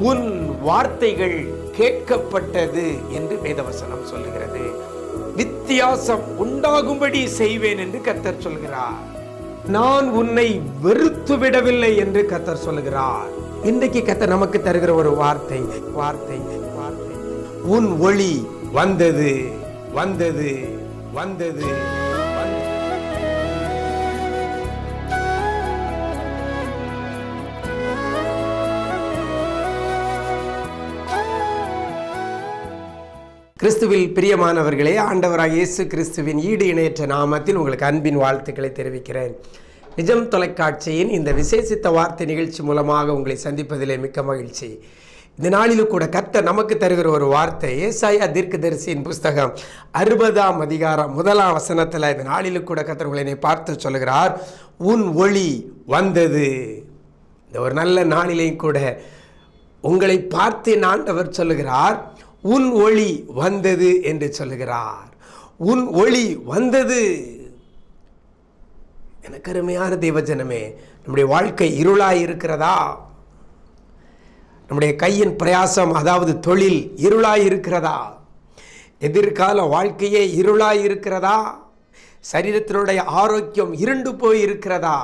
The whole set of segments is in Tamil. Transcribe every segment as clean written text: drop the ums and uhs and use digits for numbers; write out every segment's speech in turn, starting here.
உன் வார்த்தைகள் கேட்கப்பட்டது என்று வேதவசனம் சொல்லுகிறது. வித்தியாசம் உண்டாகும்படி செய்வேன் என்று கர்த்தர் சொல்கிறார். நான் உன்னை வெறுத்து விடவில்லை என்று கர்த்தர் சொல்கிறார். இன்றைக்கு கர்த்தர் நமக்கு தருகிற ஒரு வார்த்தை வார்த்தை வார்த்தை உன் ஒளி வந்தது வந்தது வந்தது. கிறிஸ்துவில் பிரியமானவர்களே, ஆண்டவராகிய இயேசு கிறிஸ்துவின் ஈடு இணையற்ற நாமத்தில் உங்களுக்கு அன்பின் வாழ்த்துக்களை தெரிவிக்கிறேன். நிஜம் தொலைக்காட்சியின் இந்த விசேஷித்த வார்த்தை நிகழ்ச்சி மூலமாக உங்களை சந்திப்பதிலே மிக்க மகிழ்ச்சி. இந்த நாளிலும் கூட கர்த்தர் நமக்கு தருகிற ஒரு வார்த்தை ஏசாயா தீர்க்கதரிசியின் புஸ்தகம் 60ஆம் அதிகாரம் 1ஆம் வசனத்தில் இந்த நாளிலும் கூட கர்த்தர் உங்களை பார்த்து சொல்லுகிறார், உன் ஒளி வந்தது. இந்த ஒரு நல்ல நாளிலையும் கூட உங்களை பார்த்து ஆண்டவர் சொல்லுகிறார், உன் ஒளி வந்தது என்று சொல்லுகிறார். உன் ஒளி வந்தது. எனக்கு அருமையான தேவஜனமே, நம்முடைய வாழ்க்கை இருளாய் இருக்கிறதா? நம்முடைய கையின் பிரயாசம், அதாவது தொழில் இருளாய் இருக்கிறதா? எதிர்கால வாழ்க்கையே இருளாய் இருக்கிறதா? சரீரத்தினுடைய ஆரோக்கியம் இருண்டு போய் இருக்கிறதா?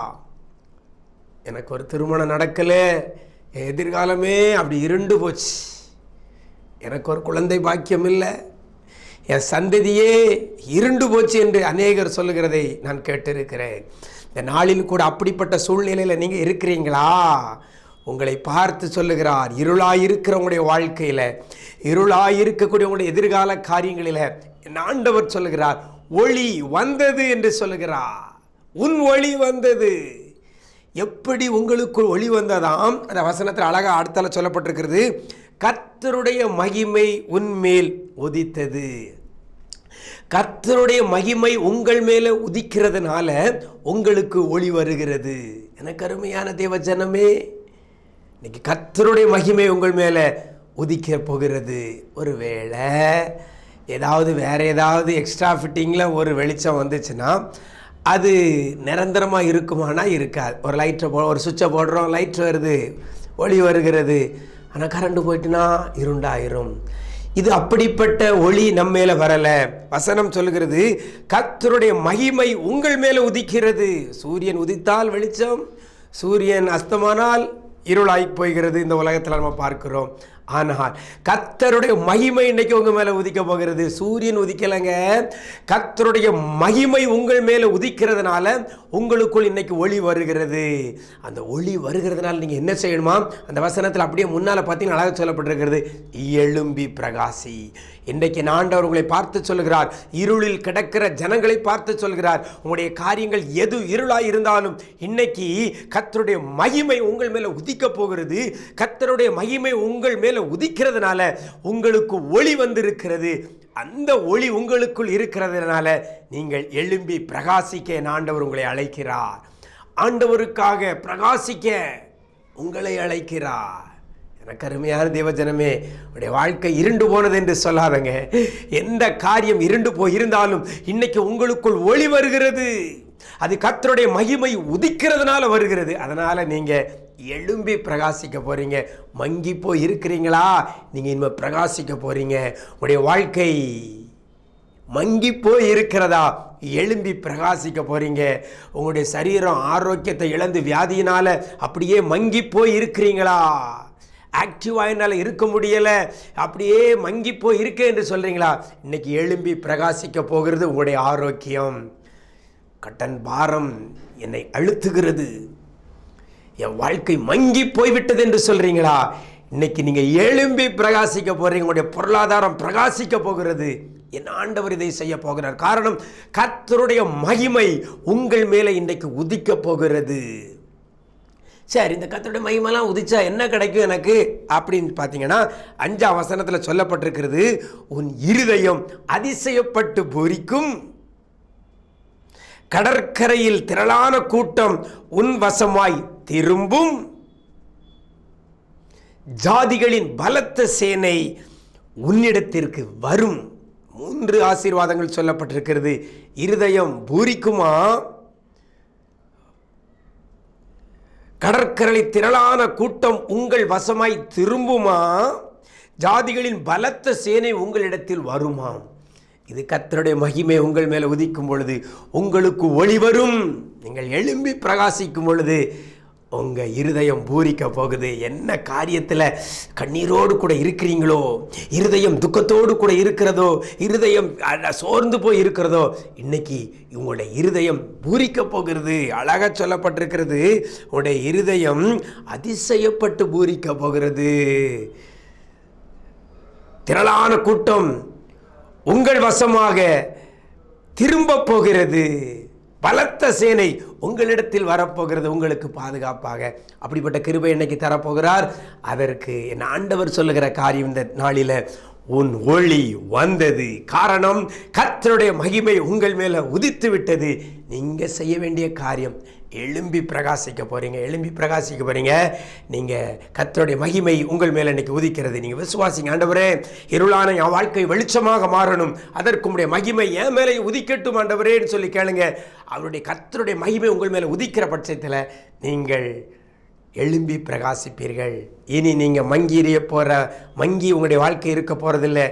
எனக்கு ஒரு திருமணம் நடக்கல, எதிர்காலமே அப்படி இருண்டு போச்சு. எனக்கு ஒரு குழந்தை பாக்கியம் இல்லை, என் சந்ததியே இருண்டு போச்சு என்று அநேகர் சொல்லுகிறதை நான் கேட்டிருக்கிறேன். இந்த நாளில் கூட அப்படிப்பட்ட சூழ்நிலையில் நீங்கள் இருக்கிறீங்களா? உங்களை பார்த்து சொல்லுகிறார், இருளாயிருக்கிற உங்களுடைய வாழ்க்கையில், இருளாயிருக்கக்கூடிய உங்களுடைய எதிர்கால காரியங்களில் என் ஆண்டவர் சொல்லுகிறார், ஒளி வந்தது என்று சொல்லுகிறார். உன் ஒளி வந்தது. எப்படி உங்களுக்கு ஒளி வந்ததாம்? அந்த வசனத்தில் அழகாக அடுத்தால சொல்லப்பட்டிருக்கிறது, கர்த்தருடைய மகிமை உன்மேல் உதித்தது. கர்த்தருடைய மகிமை உங்கள் மேலே உதிக்கிறதுனால உங்களுக்கு ஒளி வருகிறது. எனக்கு அருமையான தேவஜனமே, இன்னைக்கு கர்த்தருடைய மகிமை உங்கள் மேலே உதிக்க போகிறது. ஒருவேளை வேற ஏதாவது எக்ஸ்ட்ரா ஃபிட்டிங்கில் ஒரு வெளிச்சம் வந்துச்சுன்னா அது நிரந்தரமாக இருக்குமானா இருக்காது. ஒரு லைட்டை ஒரு சுவிட்சை போடுறோம், லைட் வருது, ஒளி வருகிறது. ஆனால் கரண்டு போயிட்டுனா இருண்டாயிரும். இது அப்படிப்பட்ட ஒளி நம்ம மேலே வரலை. வசனம் சொல்லுகிறது, கர்த்தருடைய மகிமை உங்கள் மேலே உதிக்கிறது. சூரியன் உதித்தால் வெளிச்சம், சூரியன் அஸ்தமானால் இருளாய் போகிறது. இந்த உலகத்தில் நம்ம பார்க்கிறோம். ஆனால் கர்த்தருடைய மகிமை இன்னைக்கு உங்கள் மேலே உதிக்க போகிறது. சூரியன் உதிக்கலைங்க, கர்த்தருடைய மகிமை உங்கள் மேலே உதிக்கிறதுனால உங்களுக்குள் இன்னைக்கு ஒளி வருகிறது. அந்த ஒளி வருகிறதுனால நீங்கள் என்ன செய்யணுமா? அந்த வசனத்தில் அப்படியே முன்னால் பார்த்தீங்கன்னா அழகாக சொல்லப்பட்டிருக்கிறது, எழும்பி பிரகாசி. இன்றைக்கு ஆண்டவர் உங்களை பார்த்து சொல்லுகிறார், இருளில் கிடக்கிற ஜனங்களை பார்த்து சொல்கிறார், உங்களுடைய காரியங்கள் எது இருளாய் இருந்தாலும் இன்னைக்கு கர்த்தருடைய மகிமை உங்கள் மேலே உதிக்க போகிறது. கர்த்தருடைய மகிமை உங்கள் மேலே உதிக்கிறதுனால உங்களுக்கு ஒளி வந்திருக்கிறது. அந்த ஒளி உங்களுக்குள் இருக்கிறதுனால நீங்கள் எழும்பி பிரகாசிக்க ஆண்டவர் உங்களை அழைக்கிறார். ஆண்டவருக்காக பிரகாசிக்க உங்களை அழைக்கிறார். எனக்கு அருமையான தேவஜனமே, உடைய வாழ்க்கை இருண்டு போனது என்று சொல்லாதங்க. எந்த காரியம் இருண்டு போயிருந்தாலும் இன்னைக்கு உங்களுக்குள் ஒளி வருகிறது. அது கர்த்தருடைய மகிமை உதிக்கிறதுனால வருகிறது. அதனால நீங்க எழும்பி பிரகாசிக்க போறீங்க. மங்கி போய் இருக்கிறீங்களா? நீங்க இனிமே பிரகாசிக்க போறீங்க. உடைய வாழ்க்கை மங்கி போய் இருக்கிறதா? எழும்பி பிரகாசிக்க போறீங்க. உங்களுடைய சரீரம் ஆரோக்கியத்தை இழந்து வியாதியினால அப்படியே மங்கி போய் இருக்கிறீங்களா? ஆக்டிவாக என்னால் இருக்க முடியலை, அப்படியே மங்கி போய் இருக்கேன் என்று சொல்கிறீங்களா? இன்னைக்கு எழும்பி பிரகாசிக்க போகிறது உங்களுடைய ஆரோக்கியம். கட்டன் பாரம் என்னை அழுத்துகிறது, என் வாழ்க்கை மங்கி போய்விட்டது என்று சொல்கிறீங்களா? இன்னைக்கு நீங்கள் எழும்பி பிரகாசிக்க போகிறீங்க. உங்களுடைய பொருளாதாரம் பிரகாசிக்க போகிறது. என் ஆண்டவர் இதை செய்ய போகிறார். காரணம், கர்த்தருடைய மகிமை உங்கள் மேலே இன்றைக்கு உதிக்க போகிறது. சரி, இந்த கர்த்தருடைய மகிமைலாம் உதிச்சா என்ன கிடைக்கும் எனக்கு அப்படின்னு பார்த்தீங்கன்னா 5ஆம் வசனத்தில் சொல்லப்பட்டிருக்கிறது, உன் இருதயம் அதிசயப்பட்டு பூரிக்கும், கடற்கரையில் திரளான கூட்டம் உன் வசமாய் திரும்பும், ஜாதிகளின் பலத்த சேனை உன்னிடத்திற்கு வரும். 3 ஆசீர்வாதங்கள் சொல்லப்பட்டிருக்கிறது. இருதயம் பூரிக்குமா, கடற்கரை திரளான கூட்டம் உங்கள் வசமாய் திரும்புமா? ஜாதிகளின் பலத்த சேனை உங்களிடத்தில் வருமாம். இது கர்த்தருடைய மகிமை உங்கள் மேலே உதிக்கும் பொழுது உங்களுக்கு ஒளி வரும். நீங்கள் எழும்பி பிரகாசிக்கும் பொழுது உங்கள் இருதயம் பூரிக்க போகுது. என்ன காரியத்தில் கண்ணீரோடு கூட இருக்கிறீங்களோ, இருதயம் துக்கத்தோடு கூட இருக்கிறதோ, இருதயம் சோர்ந்து போய் இருக்கிறதோ, இன்னைக்கு உங்களுடைய இருதயம் பூரிக்க போகிறது. அழகாக சொல்லப்பட்டிருக்கிறது, உங்களுடைய இருதயம் அதிசயப்பட்டு பூரிக்க போகிறது. திரளான கூட்டம் உங்கள் வசமாக திரும்ப போகிறது. பலத்த சேனை உங்களிடத்தில் வரப்போகிறது, உங்களுக்கு பாதுகாப்பாக. அப்படிப்பட்ட கிருபை இன்னைக்கு தரப்போகிறார். அதற்கு என் ஆண்டவர் சொல்லுகிற காரியம், இந்த நாளில் உன் ஒளி வந்தது. காரணம், கர்த்தருடைய மகிமை உங்கள் மேலே உதித்து விட்டது. நீங்கள் செய்ய வேண்டிய காரியம், எழும்பி பிரகாசிக்க போகிறீங்க. எழும்பி பிரகாசிக்க போகிறீங்க. நீங்கள் கர்த்தருடைய மகிமை உங்கள் மேலே இன்னைக்கு உதிக்கிறது. நீங்கள் விசுவாசிங்க. ஆண்டவரே, இருளான என் வாழ்க்கை வெளிச்சமாக மாறணும், அதற்கு உங்களுடைய மகிமை என் மேலே உதிக்கட்டும் ஆண்டவரேன்னு சொல்லி கேளுங்க. அவருடைய கர்த்தருடைய மகிமை உங்கள் மேலே உதிக்கிற பட்சத்தில் நீங்கள் எழும்பி பிரகாசிப்பீர்கள். இனி நீங்கள் மங்கி உங்களுடைய வாழ்க்கை இருக்க போகிறதில்லை.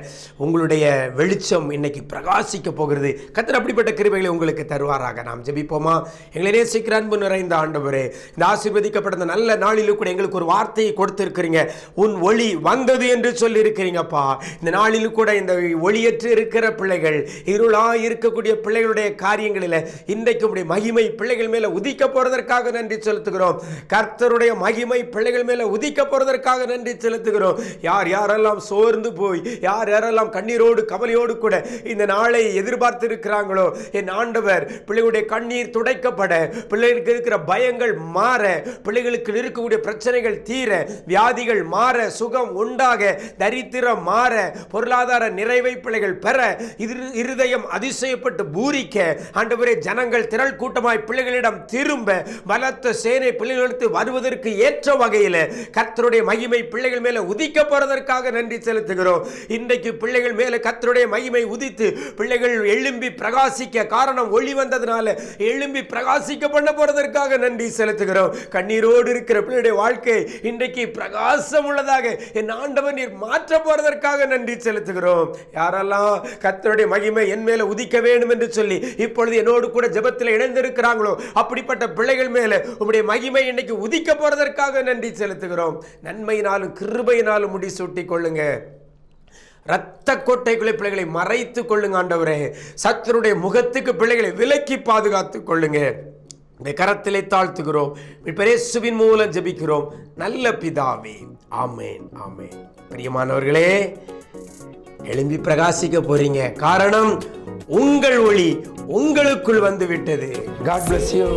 உங்களுடைய வெளிச்சம் இன்னைக்கு பிரகாசிக்க போகிறது. கர்த்தர் அப்படிப்பட்ட கிருபைகளை உங்களுக்கு தருவாராக. நாம் ஜெபிப்போமா? எங்களை நேசிக்கிற அன்பு நிறைந்த ஆண்டவரே, இந்த ஆசீர்வதிக்கப்பட்ட நல்ல நாளிலும் கூட எங்களுக்கு ஒரு வார்த்தையை கொடுத்திருக்கிறீங்க. உன் ஒளி வந்தது என்று சொல்லி இருக்கிறீங்கப்பா. இந்த நாளிலும் கூட இந்த ஒளியற்று இருக்கிற பிள்ளைகள், இருளாக இருக்கக்கூடிய பிள்ளைகளுடைய காரியங்களில் இன்றைக்கு உடைய மகிமை பிள்ளைகள் மேலே உதிக்க போறதற்காக நன்றி செலுத்துகிறோம். கர்த்தருடைய மகிமை பிள்ளைகள் மேலே உதிக்க போறதற்காக நன்றி செலுத்துகிறோம். யார் யாரெல்லாம் சோர்ந்து போய், யார் யாரெல்லாம் கண்ணீரோடு கவலையோடு கூட இந்த நாளை எதிர்பார்த்து இருக்கிறாங்களோ, என் ஆண்டவர் பிள்ளைகளுடைய கண்ணீர் துடைக்கப்பட, பிள்ளைகளுக்கு இருக்கிற பயங்கள் மாற, பிள்ளைகளுக்கு இருக்கக்கூடிய பிரச்சனைகள் தீர, வியாதிகள் மாற, சுகம் உண்டாக, தரித்திரம் மாற, பொருளாதார நிறைவை பிள்ளைகள் பெற, இருதயம் அதிசயப்பட்டு பூரிக்க, ஆண்டவரே ஜனங்கள் திரள் கூட்டமாய் பிள்ளைகளிடம் திரும்ப, பலத்த சேனை பிள்ளைகளுக்கு வருவதற்கு ஏற்ற வகையில் கர்த்தருடைய மகிமை பிள்ளைகள் மேலே உதிக்க போறதற்காக நன்றி செலுத்துகிறோம். இன்றைக்கு பிள்ளைகள் மேலே கர்த்தருடைய மகிமை உதித்து பிள்ளைகள் எழும்பி பிரகாசிக்க, காரணம் ஒளி வந்ததுனால எழும்பி பிரகாசிக்க பண்ண போறதற்காக நன்றி செலுத்துகிறோம். கண்ணீரோடு இருக்கிற பிள்ளையுடைய வாழ்க்கை இன்றைக்கு பிரகாசம் உள்ளதாக என் ஆண்டவர் நீர் மாற்ற போறதற்காக நன்றி செலுத்துகிறோம். யாரெல்லாம் கர்த்தருடைய மகிமை என் மேலே உதிக்க வேண்டும் என்று சொல்லி இப்பொழுது என்னோடு கூட ஜெபத்தில் இணைந்திருக்கிறாங்களோ, அப்படிப்பட்ட பிள்ளைகள் மேலே உம்முடைய மகிமை இன்னைக்கு உதிக்க போறதற்காக நன்றி செலுத்துகிறோம். நன்மையினாலும் கிருபையினாலும் முடிசூட்டிக் கொள்ளுங்க. இரத்த கோட்டைக்குள்ளே பிள்ளைகளை மறைத்துக் கொள்ளுங்க ஆண்டவரே. சத்துருடைய முகத்துக்கு பிள்ளைகளை விலக்கி பாதுகாத்துக் கொள்ளுங்க. இந்த கரத்திலே தாழ்த்துகிறோம், இயேசுவின் மூலம் ஜெபிக்கிறோம் நல்ல பிதாவே, ஆமென், ஆமென். பிரியமானவர்களே, எழும்பி பிரகாசிக்க போறீங்க. காரணம், உங்கள் ஒளி உங்களுக்குள் வந்து விட்டது. God bless you.